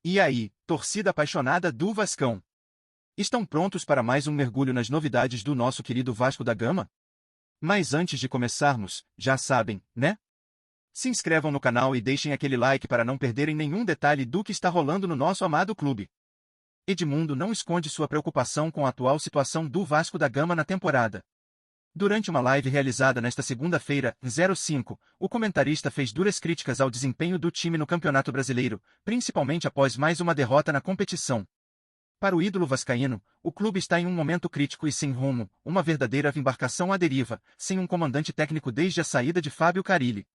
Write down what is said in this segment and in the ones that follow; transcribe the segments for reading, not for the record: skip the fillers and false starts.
E aí, torcida apaixonada do Vascão? Estão prontos para mais um mergulho nas novidades do nosso querido Vasco da Gama? Mas antes de começarmos, já sabem, né? Se inscrevam no canal e deixem aquele like para não perderem nenhum detalhe do que está rolando no nosso amado clube. Edmundo não esconde sua preocupação com a atual situação do Vasco da Gama na temporada. Durante uma live realizada nesta segunda-feira, 05, o comentarista fez duras críticas ao desempenho do time no Campeonato Brasileiro, principalmente após mais uma derrota na competição. Para o ídolo vascaíno, o clube está em um momento crítico e sem rumo, uma verdadeira embarcação à deriva, sem um comandante técnico desde a saída de Fábio Carille.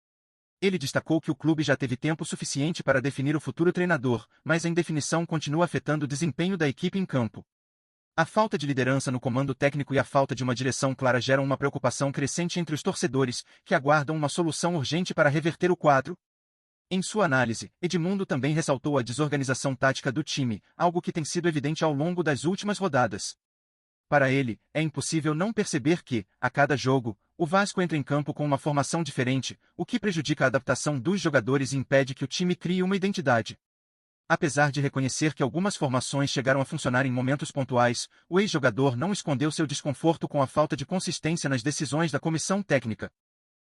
Ele destacou que o clube já teve tempo suficiente para definir o futuro treinador, mas a indefinição continua afetando o desempenho da equipe em campo. A falta de liderança no comando técnico e a falta de uma direção clara geram uma preocupação crescente entre os torcedores, que aguardam uma solução urgente para reverter o quadro. Em sua análise, Edmundo também ressaltou a desorganização tática do time, algo que tem sido evidente ao longo das últimas rodadas. Para ele, é impossível não perceber que, a cada jogo, o Vasco entra em campo com uma formação diferente, o que prejudica a adaptação dos jogadores e impede que o time crie uma identidade. Apesar de reconhecer que algumas formações chegaram a funcionar em momentos pontuais, o ex-jogador não escondeu seu desconforto com a falta de consistência nas decisões da comissão técnica.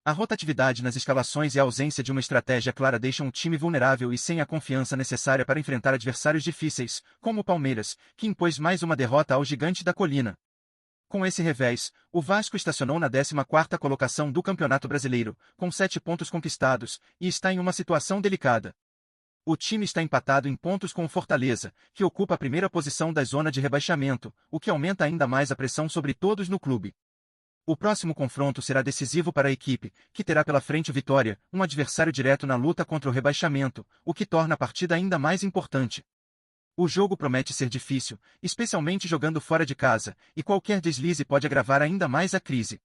A rotatividade nas escalações e a ausência de uma estratégia clara deixam o time vulnerável e sem a confiança necessária para enfrentar adversários difíceis, como o Palmeiras, que impôs mais uma derrota ao Gigante da Colina. Com esse revés, o Vasco estacionou na 14ª colocação do Campeonato Brasileiro, com 7 pontos conquistados, e está em uma situação delicada. O time está empatado em pontos com o Fortaleza, que ocupa a primeira posição da zona de rebaixamento, o que aumenta ainda mais a pressão sobre todos no clube. O próximo confronto será decisivo para a equipe, que terá pela frente o Vitória, um adversário direto na luta contra o rebaixamento, o que torna a partida ainda mais importante. O jogo promete ser difícil, especialmente jogando fora de casa, e qualquer deslize pode agravar ainda mais a crise.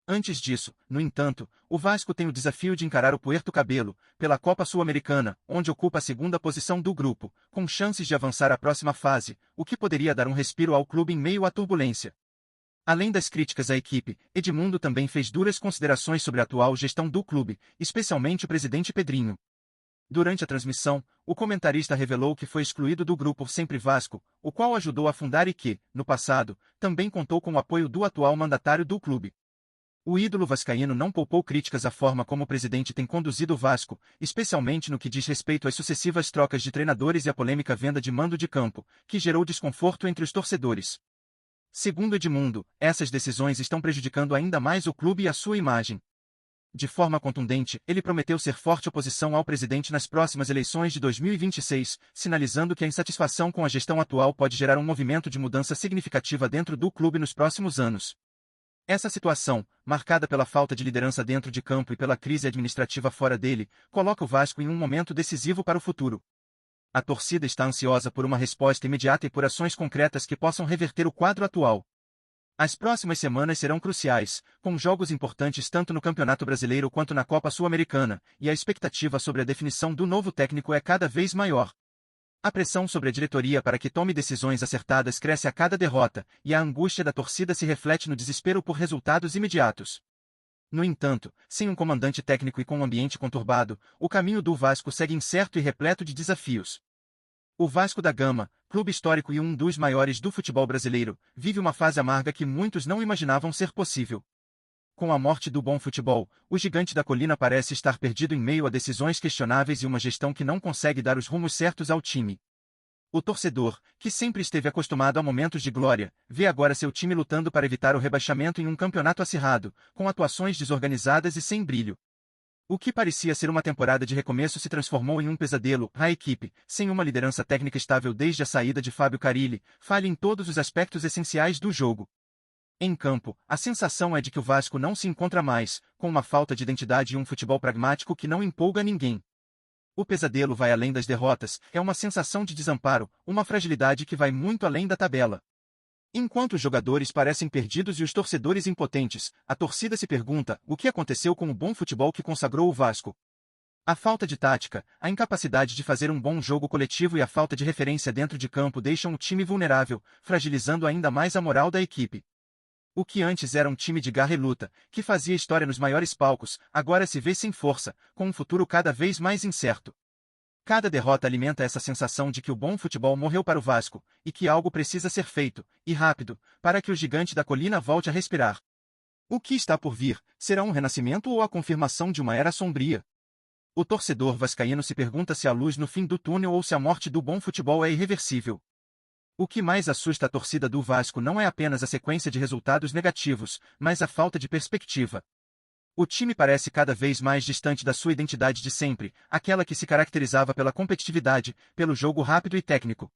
Antes disso, no entanto, o Vasco tem o desafio de encarar o Puerto Cabello, pela Copa Sul-Americana, onde ocupa a segunda posição do grupo, com chances de avançar à próxima fase, o que poderia dar um respiro ao clube em meio à turbulência. Além das críticas à equipe, Edmundo também fez duras considerações sobre a atual gestão do clube, especialmente o presidente Pedrinho. Durante a transmissão, o comentarista revelou que foi excluído do grupo Sempre Vasco, o qual ajudou a fundar e que, no passado, também contou com o apoio do atual mandatário do clube. O ídolo vascaíno não poupou críticas à forma como o presidente tem conduzido o Vasco, especialmente no que diz respeito às sucessivas trocas de treinadores e à polêmica venda de mando de campo, que gerou desconforto entre os torcedores. Segundo Edmundo, essas decisões estão prejudicando ainda mais o clube e a sua imagem. De forma contundente, ele prometeu ser forte oposição ao presidente nas próximas eleições de 2026, sinalizando que a insatisfação com a gestão atual pode gerar um movimento de mudança significativa dentro do clube nos próximos anos. Essa situação, marcada pela falta de liderança dentro de campo e pela crise administrativa fora dele, coloca o Vasco em um momento decisivo para o futuro. A torcida está ansiosa por uma resposta imediata e por ações concretas que possam reverter o quadro atual. As próximas semanas serão cruciais, com jogos importantes tanto no Campeonato Brasileiro quanto na Copa Sul-Americana, e a expectativa sobre a definição do novo técnico é cada vez maior. A pressão sobre a diretoria para que tome decisões acertadas cresce a cada derrota, e a angústia da torcida se reflete no desespero por resultados imediatos. No entanto, sem um comandante técnico e com um ambiente conturbado, o caminho do Vasco segue incerto e repleto de desafios. O Vasco da Gama, clube histórico e um dos maiores do futebol brasileiro, vive uma fase amarga que muitos não imaginavam ser possível. Com a morte do bom futebol, o Gigante da Colina parece estar perdido em meio a decisões questionáveis e uma gestão que não consegue dar os rumos certos ao time. O torcedor, que sempre esteve acostumado a momentos de glória, vê agora seu time lutando para evitar o rebaixamento em um campeonato acirrado, com atuações desorganizadas e sem brilho. O que parecia ser uma temporada de recomeço se transformou em um pesadelo. A equipe, sem uma liderança técnica estável desde a saída de Fábio Carille, falha em todos os aspectos essenciais do jogo. Em campo, a sensação é de que o Vasco não se encontra mais, com uma falta de identidade e um futebol pragmático que não empolga ninguém. O pesadelo vai além das derrotas, é uma sensação de desamparo, uma fragilidade que vai muito além da tabela. Enquanto os jogadores parecem perdidos e os torcedores impotentes, a torcida se pergunta o que aconteceu com o bom futebol que consagrou o Vasco. A falta de tática, a incapacidade de fazer um bom jogo coletivo e a falta de referência dentro de campo deixam o time vulnerável, fragilizando ainda mais a moral da equipe. O que antes era um time de garra e luta, que fazia história nos maiores palcos, agora se vê sem força, com um futuro cada vez mais incerto. Cada derrota alimenta essa sensação de que o bom futebol morreu para o Vasco, e que algo precisa ser feito, e rápido, para que o gigante da colina volte a respirar. O que está por vir, será um renascimento ou a confirmação de uma era sombria? O torcedor vascaíno se pergunta se há luz no fim do túnel ou se a morte do bom futebol é irreversível. O que mais assusta a torcida do Vasco não é apenas a sequência de resultados negativos, mas a falta de perspectiva. O time parece cada vez mais distante da sua identidade de sempre, aquela que se caracterizava pela competitividade, pelo jogo rápido e técnico.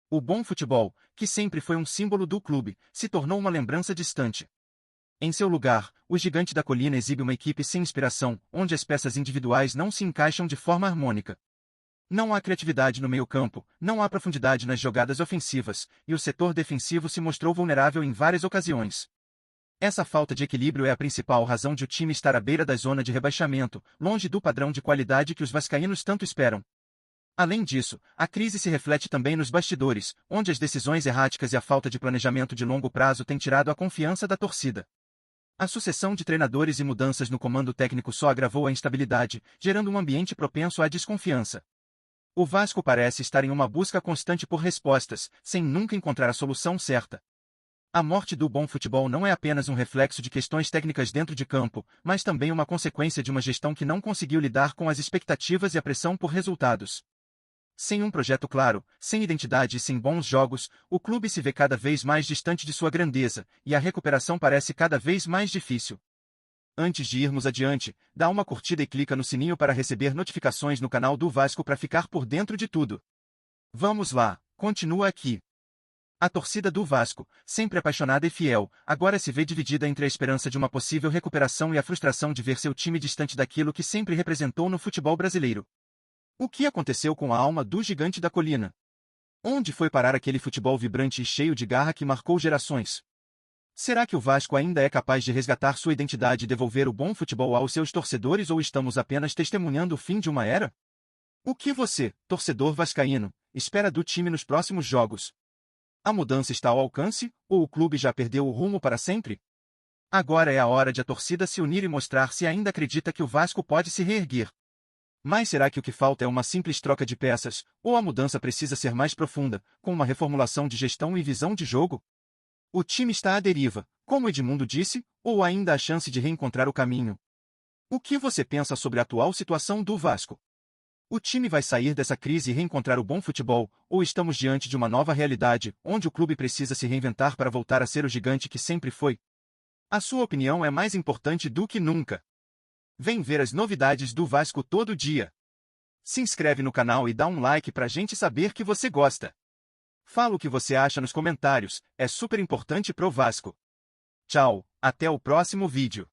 O bom futebol, que sempre foi um símbolo do clube, se tornou uma lembrança distante. Em seu lugar, o Gigante da Colina exibe uma equipe sem inspiração, onde as peças individuais não se encaixam de forma harmônica. Não há criatividade no meio-campo, não há profundidade nas jogadas ofensivas, e o setor defensivo se mostrou vulnerável em várias ocasiões. Essa falta de equilíbrio é a principal razão de o time estar à beira da zona de rebaixamento, longe do padrão de qualidade que os vascaínos tanto esperam. Além disso, a crise se reflete também nos bastidores, onde as decisões erráticas e a falta de planejamento de longo prazo têm tirado a confiança da torcida. A sucessão de treinadores e mudanças no comando técnico só agravou a instabilidade, gerando um ambiente propenso à desconfiança. O Vasco parece estar em uma busca constante por respostas, sem nunca encontrar a solução certa. A morte do bom futebol não é apenas um reflexo de questões técnicas dentro de campo, mas também uma consequência de uma gestão que não conseguiu lidar com as expectativas e a pressão por resultados. Sem um projeto claro, sem identidade e sem bons jogos, o clube se vê cada vez mais distante de sua grandeza, e a recuperação parece cada vez mais difícil. Antes de irmos adiante, dá uma curtida e clica no sininho para receber notificações no canal do Vasco para ficar por dentro de tudo. Vamos lá, continua aqui. A torcida do Vasco, sempre apaixonada e fiel, agora se vê dividida entre a esperança de uma possível recuperação e a frustração de ver seu time distante daquilo que sempre representou no futebol brasileiro. O que aconteceu com a alma do Gigante da Colina? Onde foi parar aquele futebol vibrante e cheio de garra que marcou gerações? Será que o Vasco ainda é capaz de resgatar sua identidade e devolver o bom futebol aos seus torcedores ou estamos apenas testemunhando o fim de uma era? O que você, torcedor vascaíno, espera do time nos próximos jogos? A mudança está ao alcance, ou o clube já perdeu o rumo para sempre? Agora é a hora de a torcida se unir e mostrar se ainda acredita que o Vasco pode se reerguer. Mas será que o que falta é uma simples troca de peças, ou a mudança precisa ser mais profunda, com uma reformulação de gestão e visão de jogo? O time está à deriva, como Edmundo disse, ou ainda há chance de reencontrar o caminho? O que você pensa sobre a atual situação do Vasco? O time vai sair dessa crise e reencontrar o bom futebol, ou estamos diante de uma nova realidade, onde o clube precisa se reinventar para voltar a ser o gigante que sempre foi? A sua opinião é mais importante do que nunca. Vem ver as novidades do Vasco todo dia. Se inscreve no canal e dá um like pra gente saber que você gosta. Fala o que você acha nos comentários, é super importante pro Vasco. Tchau, até o próximo vídeo.